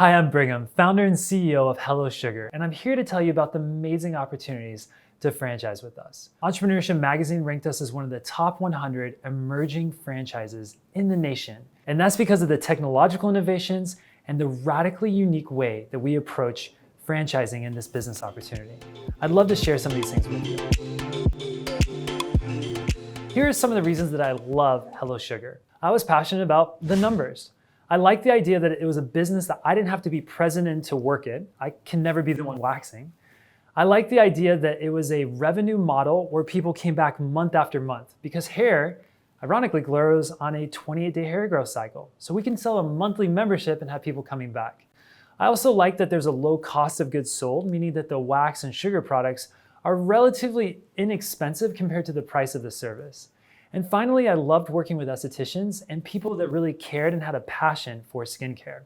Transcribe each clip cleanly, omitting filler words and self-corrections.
Hi, I'm Brigham, founder and CEO of Hello Sugar, and I'm here to tell you about the amazing opportunities to franchise with us. Entrepreneurship Magazine ranked us as one of the top 100 emerging franchises in the nation. And that's because of the technological innovations and the radically unique way that we approach franchising in this business opportunity. I'd love to share some of these things with you. Here are some of the reasons that I love Hello Sugar. I was passionate about the numbers. I liked the idea that it was a business that I didn't have to be present in to work it. I can never be the one waxing. I liked the idea that it was a revenue model where people came back month after month because hair, ironically, grows on a 28-day hair growth cycle. So we can sell a monthly membership and have people coming back. I also like that there's a low cost of goods sold, meaning that the wax and sugar products are relatively inexpensive compared to the price of the service. And finally, I loved working with estheticians and people that really cared and had a passion for skincare.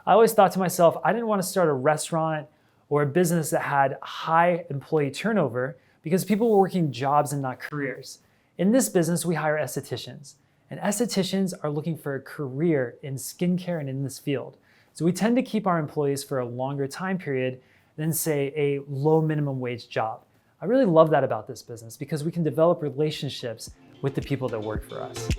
I always thought to myself, I didn't want to start a restaurant or a business that had high employee turnover because people were working jobs and not careers. In this business, we hire estheticians, and estheticians are looking for a career in skincare and in this field. So we tend to keep our employees for a longer time period than, say, a low minimum wage job. I really love that about this business because we can develop relationships with the people that work for us.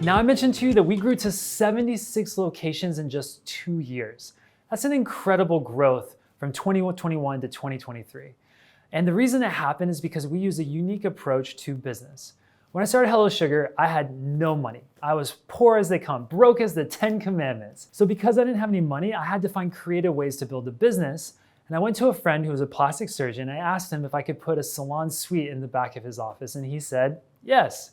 Now, I mentioned to you that we grew to 76 locations in just 2 years. That's an incredible growth from 2021 to 2023. And the reason it happened is because we use a unique approach to business. When I started Hello Sugar, I had no money. I was poor as they come, broke as the 10 commandments. So because I didn't have any money, I had to find creative ways to build a business. And I went to a friend who was a plastic surgeon. I asked him if I could put a salon suite in the back of his office, and he said yes.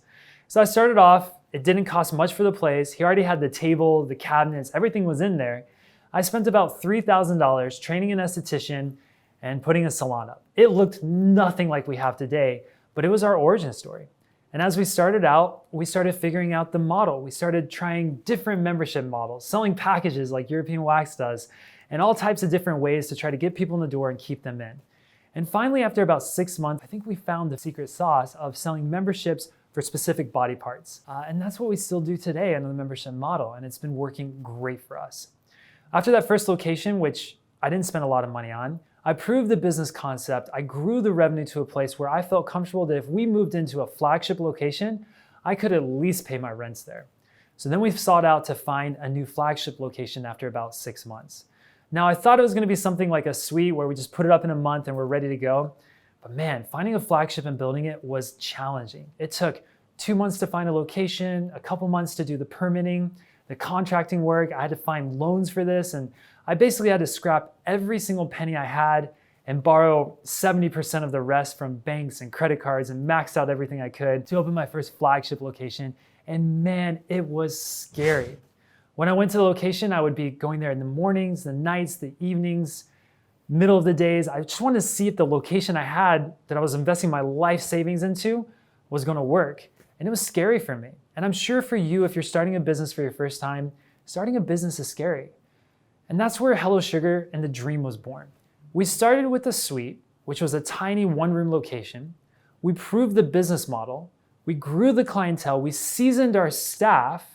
So I started off. It didn't cost much for the place. He already had the table, the cabinets, everything was in there. I spent about $3,000 training an esthetician and putting a salon up. It looked nothing like we have today, but it was our origin story. And as we started out, we started figuring out the model. We started trying different membership models, selling packages like European Wax does, and all types of different ways to try to get people in the door and keep them in. And finally, after about 6 months, I think we found the secret sauce of selling memberships for specific body parts. And that's what we still do today under the membership model, and it's been working great for us. After that first location, which I didn't spend a lot of money on, I proved the business concept. I grew the revenue to a place where I felt comfortable that if we moved into a flagship location, I could at least pay my rents there. So then we sought out to find a new flagship location after about 6 months. Now, I thought it was going to be something like a suite where we just put it up in a month and we're ready to go. But man, finding a flagship and building it was challenging. It took 2 months to find a location, a couple months to do the permitting, the contracting work. I had to find loans for this, and I basically had to scrap every single penny I had and borrow 70% of the rest from banks and credit cards and maxed out everything I could to open my first flagship location. And man, it was scary. When I went to the location, I would be going there in the mornings, the nights, the evenings, middle of the days. I just wanted to see if the location I had that I was investing my life savings into was going to work. And it was scary for me. And I'm sure for you, if you're starting a business for your first time, starting a business is scary. And that's where Hello Sugar and the dream was born. We started with a suite, which was a tiny one-room location. We proved the business model. We grew the clientele. We seasoned our staff.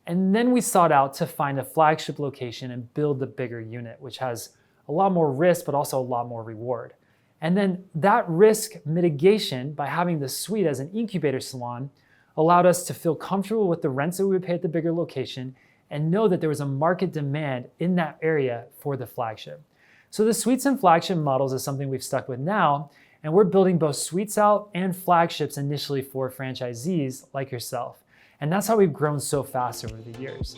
And then we sought out to find a flagship location and build the bigger unit, which has a lot more risk, but also a lot more reward. And then that risk mitigation by having the suite as an incubator salon allowed us to feel comfortable with the rents that we would pay at the bigger location and know that there was a market demand in that area for the flagship. So the suites and flagship models is something we've stuck with now, and we're building both suites out and flagships initially for franchisees like yourself. And that's how we've grown so fast over the years.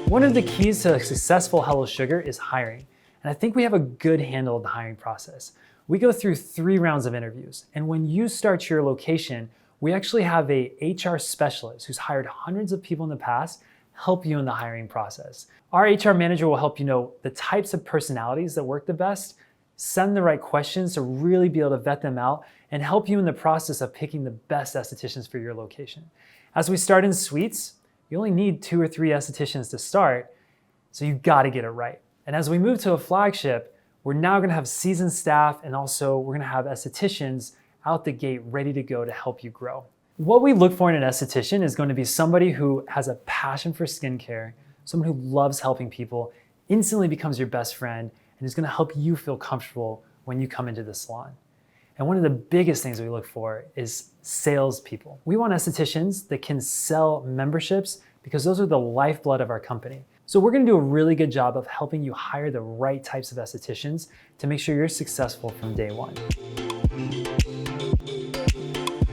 One of the keys to a successful Hello Sugar is hiring. And I think we have a good handle of the hiring process. We go through 3 rounds of interviews. And when you start your location, we actually have a HR specialist who's hired hundreds of people in the past help you in the hiring process. Our HR manager will help you know the types of personalities that work the best, send the right questions to really be able to vet them out, and help you in the process of picking the best estheticians for your location. As we start in suites, you only need 2 or 3 estheticians to start, so you gotta get it right. And as we move to a flagship, we're now gonna have seasoned staff, and also we're gonna have estheticians out the gate ready to go to help you grow. What we look for in an esthetician is going to be somebody who has a passion for skincare, someone who loves helping people, instantly becomes your best friend, and is going to help you feel comfortable when you come into the salon. And one of the biggest things we look for is salespeople. We want estheticians that can sell memberships because those are the lifeblood of our company. So we're going to do a really good job of helping you hire the right types of estheticians to make sure you're successful from day one.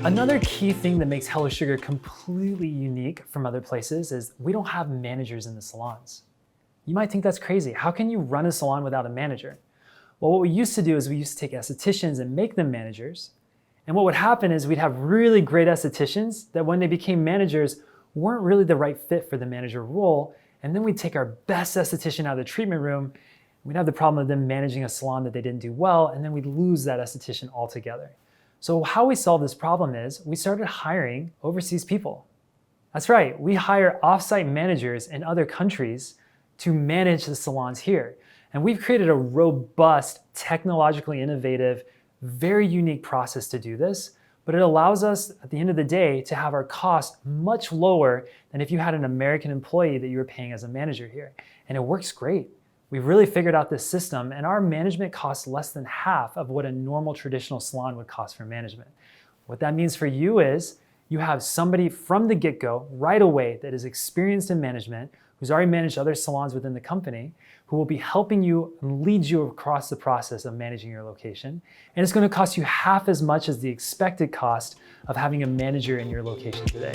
Another key thing that makes Hello Sugar completely unique from other places is we don't have managers in the salons. You might think that's crazy. How can you run a salon without a manager? Well, what we used to do is we used to take estheticians and make them managers. And what would happen is we'd have really great estheticians that when they became managers weren't really the right fit for the manager role. And then we'd take our best esthetician out of the treatment room. We'd have the problem of them managing a salon that they didn't do well, and then we'd lose that esthetician altogether. So how we solve this problem is we started hiring overseas people. That's right, we hire offsite managers in other countries to manage the salons here. And we've created a robust, technologically innovative, very unique process to do this, but it allows us, at the end of the day, to have our costs much lower than if you had an American employee that you were paying as a manager here. And it works great. We've really figured out this system, and our management costs less than half of what a normal traditional salon would cost for management. What that means for you is you have somebody from the get-go, right away, that is experienced in management, who's already managed other salons within the company, who will be helping you and lead you across the process of managing your location. And it's going to cost you half as much as the expected cost of having a manager in your location today.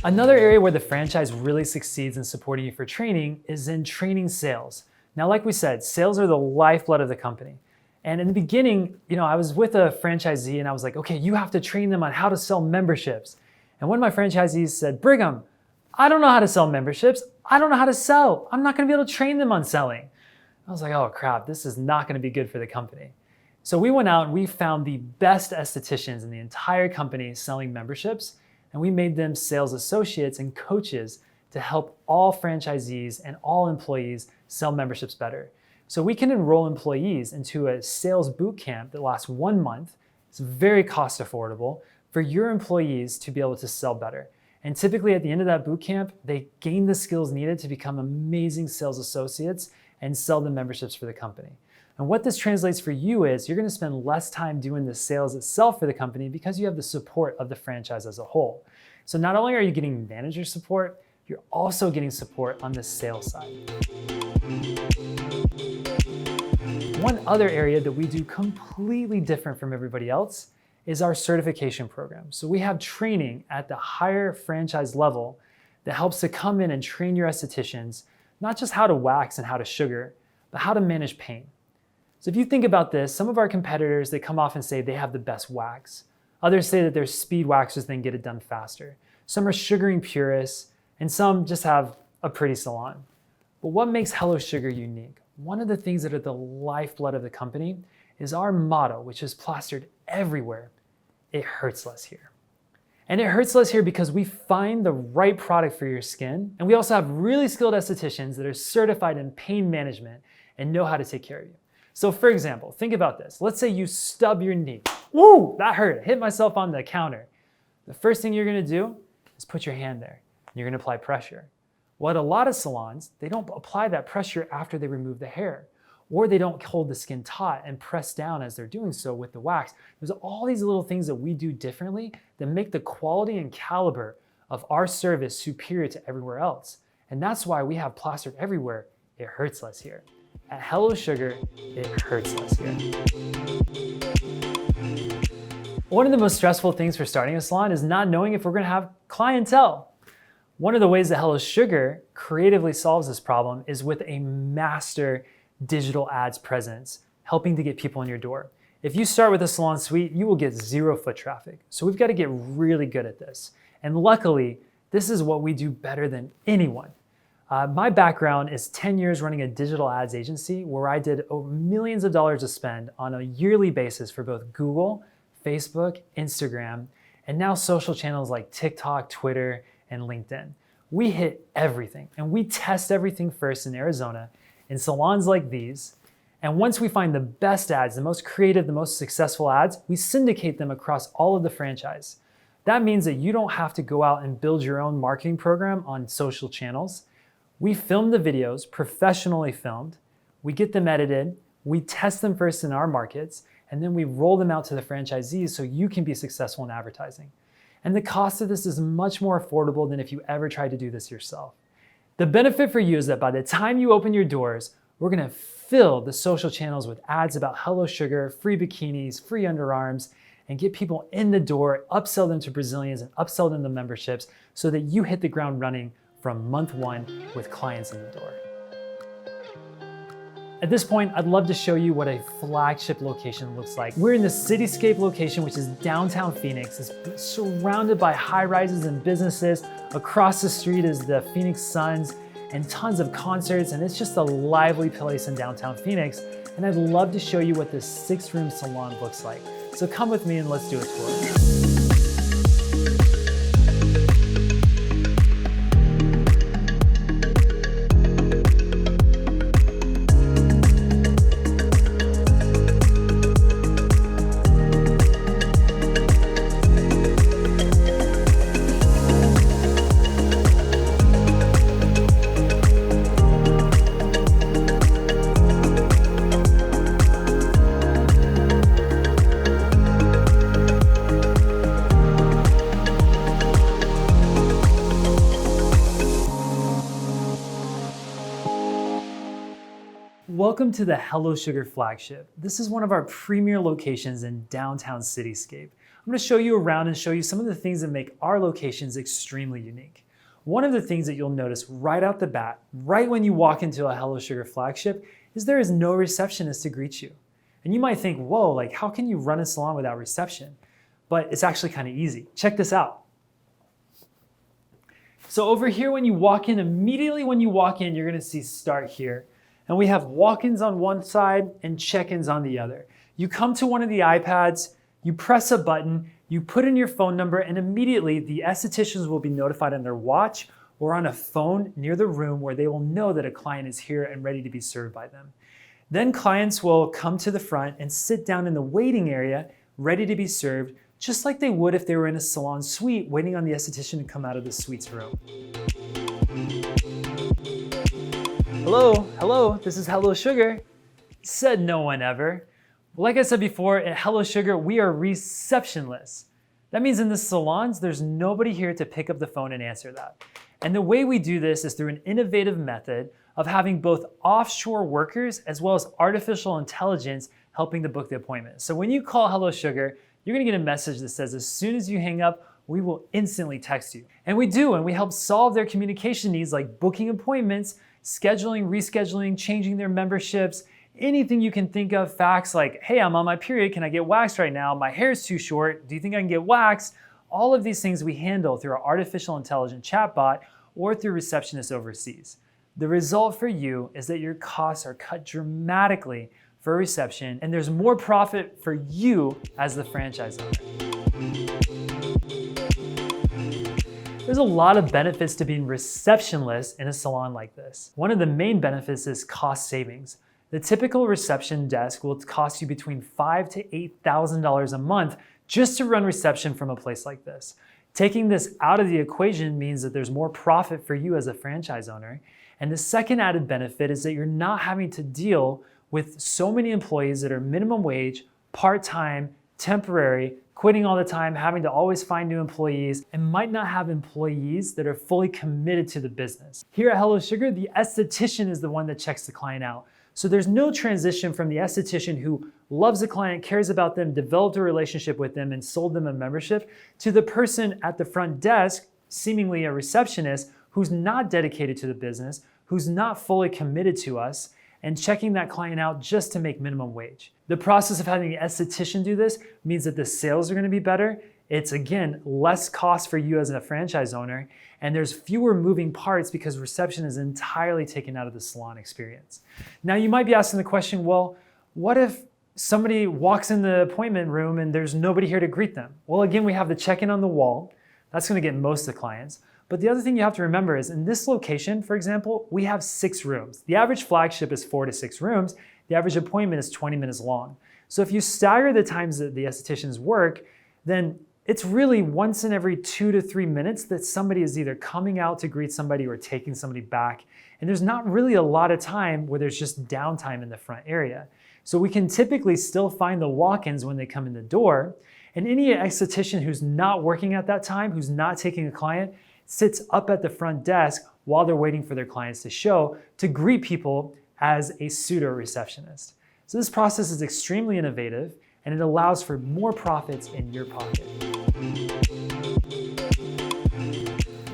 Another area where the franchise really succeeds in supporting you for training is in training sales. Now, like we said, sales are the lifeblood of the company. And in the beginning, I was with a franchisee and I was like, okay, you have to train them on how to sell memberships. And one of my franchisees said, Brigham, I don't know how to sell memberships. I don't know how to sell. I'm not going to be able to train them on selling. I was like, oh crap, this is not going to be good for the company. So we went out and we found the best estheticians in the entire company selling memberships, and we made them sales associates and coaches to help all franchisees and all employees sell memberships better. So we can enroll employees into a sales boot camp that lasts 1 month. It's very cost affordable for your employees to be able to sell better. And typically at the end of that boot camp, they gain the skills needed to become amazing sales associates and sell the memberships for the company. And what this translates for you is you're going to spend less time doing the sales itself for the company because you have the support of the franchise as a whole. So not only are you getting manager support, you're also getting support on the sales side. One other area that we do completely different from everybody else is our certification program. So we have training at the higher franchise level that helps to come in and train your estheticians, not just how to wax and how to sugar, but how to manage pain. So if you think about this, some of our competitors, they come off and say they have the best wax. Others say that they're speed waxers, then get it done faster. Some are sugaring purists, and some just have a pretty salon. But what makes Hello Sugar unique? One of the things that are the lifeblood of the company is our motto, which is plastered everywhere. It hurts less here. And it hurts less here because we find the right product for your skin. And we also have really skilled estheticians that are certified in pain management and know how to take care of you. So for example, think about this. Let's say you stub your knee. Woo, that hurt. I hit myself on the counter. The first thing you're gonna do is put your hand there. And you're gonna apply pressure. Well, at a lot of salons, they don't apply that pressure after they remove the hair, or they don't hold the skin taut and press down as they're doing so with the wax. There's all these little things that we do differently that make the quality and caliber of our service superior to everywhere else. And that's why we have plastered everywhere. It hurts less here. At Hello Sugar, it hurts less here. One of the most stressful things for starting a salon is not knowing if we're gonna have clientele. One of the ways that Hello Sugar creatively solves this problem is with a master digital ads presence, helping to get people in your door. If you start with a salon suite, you will get 0 foot traffic. So we've got to get really good at this. And luckily, this is what we do better than anyone. My background is 10 years running a digital ads agency where I did millions of dollars to spend on a yearly basis for both Google, Facebook, Instagram, and now social channels like TikTok, Twitter, and LinkedIn. We hit everything, and we test everything first in Arizona in salons like these, And once we find the best ads, the most creative, the most successful ads, we syndicate them across all of the franchise. That means that you don't have to go out and build your own marketing program on social channels. We film the videos, professionally filmed, we get them edited, we test them first in our markets, and then we roll them out to the franchisees so you can be successful in advertising. And the cost of this is much more affordable than if you ever tried to do this yourself. The benefit for you is that by the time you open your doors, we're gonna fill the social channels with ads about Hello Sugar, free bikinis, free underarms, and get people in the door, upsell them to Brazilians and upsell them to memberships so that you hit the ground running from month one with clients in the door. At this point, I'd love to show you what a flagship location looks like. We're in the Cityscape location, which is downtown Phoenix. It's surrounded by high rises and businesses. Across the street is the Phoenix Suns and tons of concerts, and it's just a lively place in downtown Phoenix. And I'd love to show you what this 6-room salon looks like. So come with me and let's do a tour. Welcome to the Hello Sugar Flagship. This is one of our premier locations in downtown Cityscape. I'm going to show you around and show you some of the things that make our locations extremely unique. One of the things that you'll notice right out the bat, right when you walk into a Hello Sugar Flagship, is there is no receptionist to greet you. And you might think, whoa, like how can you run a salon without reception? But it's actually kind of easy. Check this out. So over here when you walk in, immediately when you walk in, you're going to see Start Here. And we have walk-ins on one side and check-ins on the other. You come to one of the iPads, you press a button, you put in your phone number, and immediately the estheticians will be notified on their watch or on a phone near the room where they will know that a client is here and ready to be served by them. Then clients will come to the front and sit down in the waiting area, ready to be served, just like they would if they were in a salon suite waiting on the esthetician to come out of the suite's room. Hello, this is Hello Sugar. Said no one ever. Like I said before, at Hello Sugar, we are receptionless. That means in the salons, there's nobody here to pick up the phone and answer that. And the way we do this is through an innovative method of having both offshore workers as well as artificial intelligence helping to book the appointment. So when you call Hello Sugar, you're gonna get a message that says as soon as you hang up, we will instantly text you. And we do, and we help solve their communication needs like booking appointments, scheduling, rescheduling, changing their memberships, anything you can think of, facts like, hey, I'm on my period, can I get waxed right now? My hair's too short, do you think I can get waxed? All of these things we handle through our artificial intelligent chatbot or through receptionists overseas. The result for you is that your costs are cut dramatically for reception, and there's more profit for you as the franchise owner. There's a lot of benefits to being reception-less in a salon like this. One of the main benefits is cost savings. The typical reception desk will cost you between $5,000 to $8,000 a month just to run reception from a place like this. Taking this out of the equation means that there's more profit for you as a franchise owner. And the second added benefit is that you're not having to deal with so many employees that are minimum wage, part-time, temporary, quitting all the time, having to always find new employees, and might not have employees that are fully committed to the business. Here at Hello Sugar, the esthetician is the one that checks the client out. So there's no transition from the esthetician who loves the client, cares about them, developed a relationship with them, and sold them a membership, to the person at the front desk, seemingly a receptionist, who's not dedicated to the business, who's not fully committed to us, and checking that client out just to make minimum wage. The process of having an esthetician do this means that the sales are gonna be better. It's, again, less cost for you as a franchise owner, and there's fewer moving parts because reception is entirely taken out of the salon experience. Now, you might be asking the question, well, what if somebody walks in the appointment room and there's nobody here to greet them? Well, again, we have the check-in on the wall. That's gonna get most of the clients. But the other thing you have to remember is in this location, for example, we have 6 rooms. The average flagship is 4 to 6 rooms. The average appointment is 20 minutes long. So if you stagger the times that the estheticians work, then it's really once in every 2 to 3 minutes that somebody is either coming out to greet somebody or taking somebody back. And there's not really a lot of time where there's just downtime in the front area. So we can typically still find the walk-ins when they come in the door. And any esthetician who's not working at that time, who's not taking a client, sits up at the front desk while they're waiting for their clients to show to greet people as a pseudo receptionist. So this process is extremely innovative and it allows for more profits in your pocket.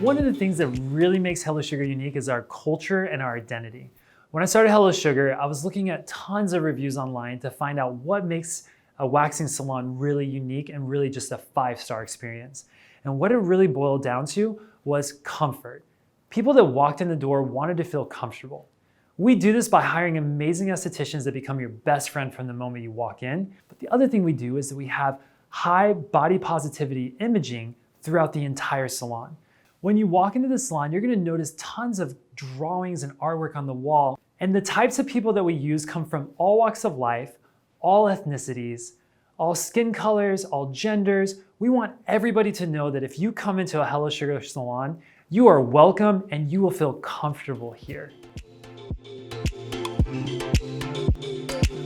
One of the things that really makes Hello Sugar unique is our culture and our identity. When I started Hello Sugar, I was looking at tons of reviews online to find out what makes a waxing salon really unique and really just a 5-star experience. And what it really boiled down to was comfort. People that walked in the door wanted to feel comfortable. We do this by hiring amazing estheticians that become your best friend from the moment you walk in. But the other thing we do is that we have high body positivity imaging throughout the entire salon. When you walk into the salon, you're gonna notice tons of drawings and artwork on the wall. And the types of people that we use come from all walks of life, all ethnicities, all skin colors, all genders. We want everybody to know that if you come into a Hello Sugar salon, you are welcome and you will feel comfortable here.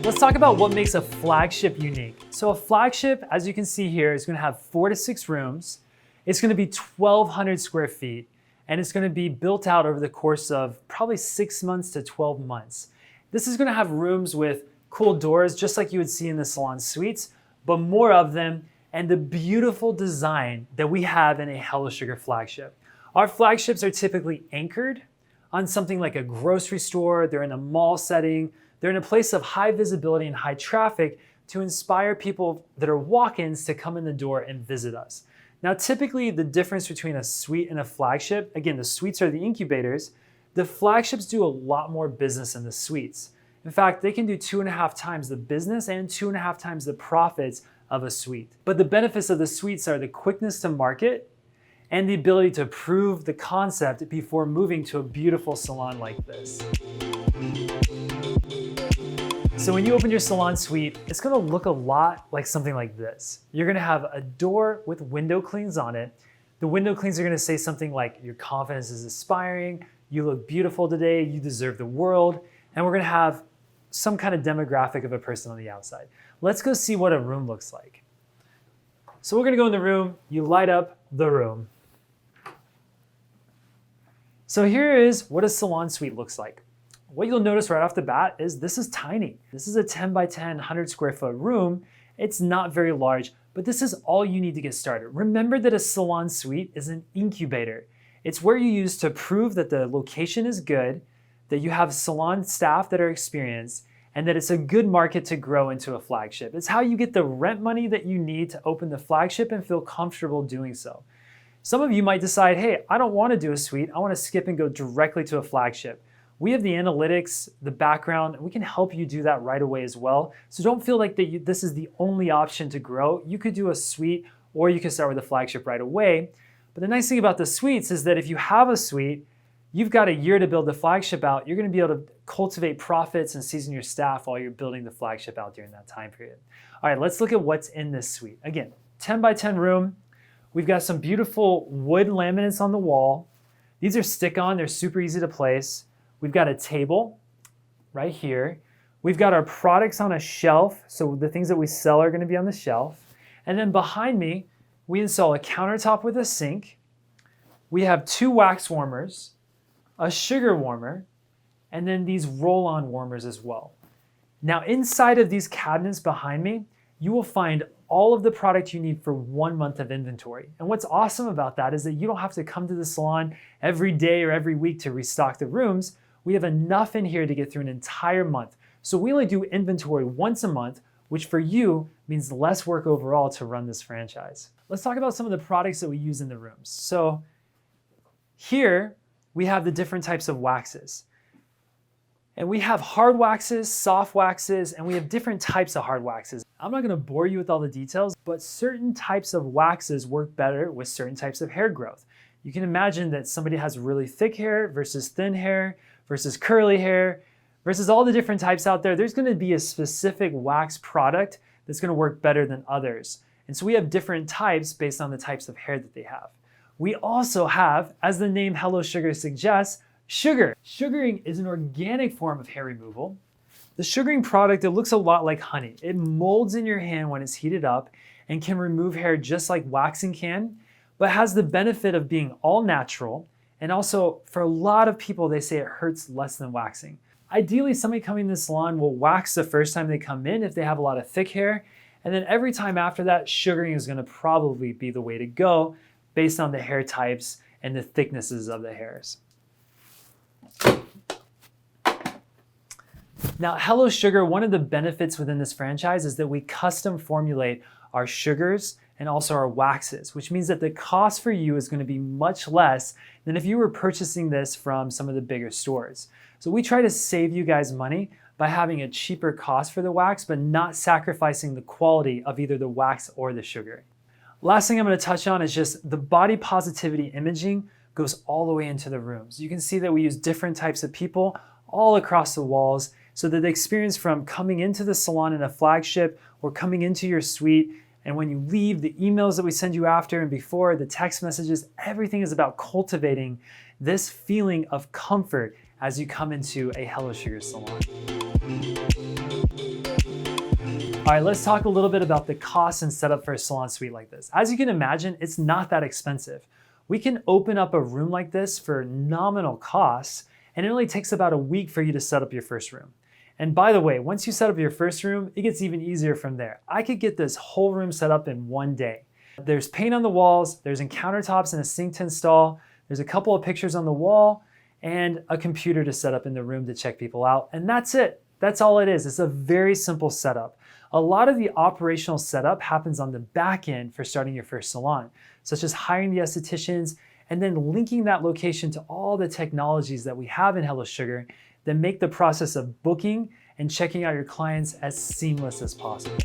Let's talk about what makes a Flagship unique. So a Flagship, as you can see here, is gonna have 4 to 6 rooms. It's gonna be 1,200 square feet, and it's gonna be built out over the course of probably 6 months to 12 months. This is gonna have rooms with cool doors, just like you would see in the salon suites, but more of them, and the beautiful design that we have in a Hello Sugar Flagship. Our flagships are typically anchored on something like a grocery store, they're in a mall setting, they're in a place of high visibility and high traffic to inspire people that are walk-ins to come in the door and visit us. Now, typically the difference between a suite and a flagship, again, the suites are the incubators, the flagships do a lot more business than the suites. In fact, they can do 2.5 times the business and 2.5 times the profits of a suite. But the benefits of the suites are the quickness to market and the ability to prove the concept before moving to a beautiful salon like this. So when you open your salon suite, it's gonna look a lot like something like this. You're gonna have a door with window clings on it. The window clings are gonna say something like, your confidence is aspiring, you look beautiful today, you deserve the world, and we're gonna have some kind of demographic of a person on the outside. Let's go see what a room looks like. So we're gonna go in the room, you light up the room. So here is what a salon suite looks like. What you'll notice right off the bat is this is tiny. This is a 10 by 10, 100 square foot room. It's not very large, but this is all you need to get started. Remember that a salon suite is an incubator. It's where you use to prove that the location is good, that you have salon staff that are experienced, and that it's a good market to grow into a flagship. It's how you get the rent money that you need to open the flagship and feel comfortable doing so. Some of you might decide, hey, I don't want to do a suite. I want to skip and go directly to a flagship. We have the analytics, the background, and we can help you do that right away as well. So don't feel like this is the only option to grow. You could do a suite or you could start with a flagship right away. But the nice thing about the suites is that if you have a suite, you've got a year to build the flagship out. You're going to be able to cultivate profits and season your staff while you're building the flagship out during that time period. All right, let's look at what's in this suite. Again, 10 by 10 room. We've got some beautiful wood laminates on the wall. These are stick-on, they're super easy to place. We've got a table right here. We've got our products on a shelf, so the things that we sell are going to be on the shelf. And then behind me, we install a countertop with a sink. We have 2 wax warmers, a sugar warmer, and then these roll-on warmers as well. Now inside of these cabinets behind me, you will find all of the product you need for 1 month of inventory. And what's awesome about that is that you don't have to come to the salon every day or every week to restock the rooms. We have enough in here to get through an entire month. So we only do inventory once a month, which for you means less work overall to run this franchise. Let's talk about some of the products that we use in the rooms. So here we have the different types of waxes. And we have hard waxes, soft waxes, and we have different types of hard waxes. I'm not gonna bore you with all the details, but certain types of waxes work better with certain types of hair growth. You can imagine that somebody has really thick hair versus thin hair versus curly hair Versus all the different types out there, there's gonna be a specific wax product that's gonna work better than others. And so we have different types based on the types of hair that they have. We also have, as the name Hello Sugar suggests, sugar. Sugaring is an organic form of hair removal. The sugaring product, it looks a lot like honey. It molds in your hand when it's heated up and can remove hair just like waxing can, but has the benefit of being all natural. And also, for a lot of people, they say it hurts less than waxing. Ideally, somebody coming to the salon will wax the first time they come in if they have a lot of thick hair. And then every time after that, sugaring is gonna probably be the way to go based on the hair types and the thicknesses of the hairs. Now, Hello Sugar, one of the benefits within this franchise is that we custom formulate our sugars and also our waxes, which means that the cost for you is going to be much less than if you were purchasing this from some of the bigger stores. So we try to save you guys money by having a cheaper cost for the wax, but not sacrificing the quality of either the wax or the sugar. Last thing I'm going to touch on is just the body positivity imaging goes all the way into the rooms. You can see that we use different types of people all across the walls so that the experience from coming into the salon in a Flagship or coming into your suite, and when you leave, the emails that we send you after and before, the text messages, everything is about cultivating this feeling of comfort as you come into a Hello Sugar salon. All right, let's talk a little bit about the cost and setup for a salon suite like this. As you can imagine, it's not that expensive. We can open up a room like this for nominal costs, and it only takes about a week for you to set up your first room. And by the way, once you set up your first room, it gets even easier from there. I could get this whole room set up in one day. There's paint on the walls, there's countertops and a sink to install, there's a couple of pictures on the wall, and a computer to set up in the room to check people out. And that's it. That's all it is. It's a very simple setup. A lot of the operational setup happens on the back end for starting your first salon, such as hiring the estheticians and then linking that location to all the technologies that we have in Hello Sugar that make the process of booking and checking out your clients as seamless as possible.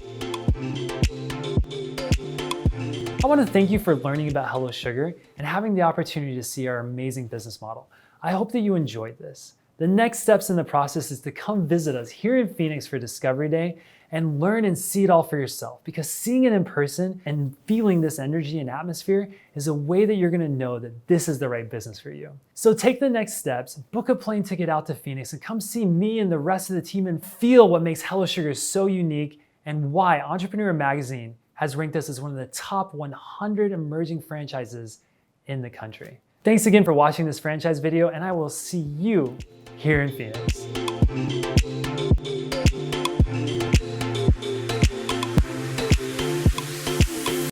I want to thank you for learning about Hello Sugar and having the opportunity to see our amazing business model. I hope that you enjoyed this. The next steps in the process is to come visit us here in Phoenix for Discovery Day and learn and see it all for yourself, because seeing it in person and feeling this energy and atmosphere is a way that you're gonna know that this is the right business for you. So take the next steps, book a plane ticket out to Phoenix and come see me and the rest of the team and feel what makes Hello Sugar so unique and why Entrepreneur Magazine has ranked us as one of the top 100 emerging franchises in the country. Thanks again for watching this franchise video, and I will see you here in Phoenix.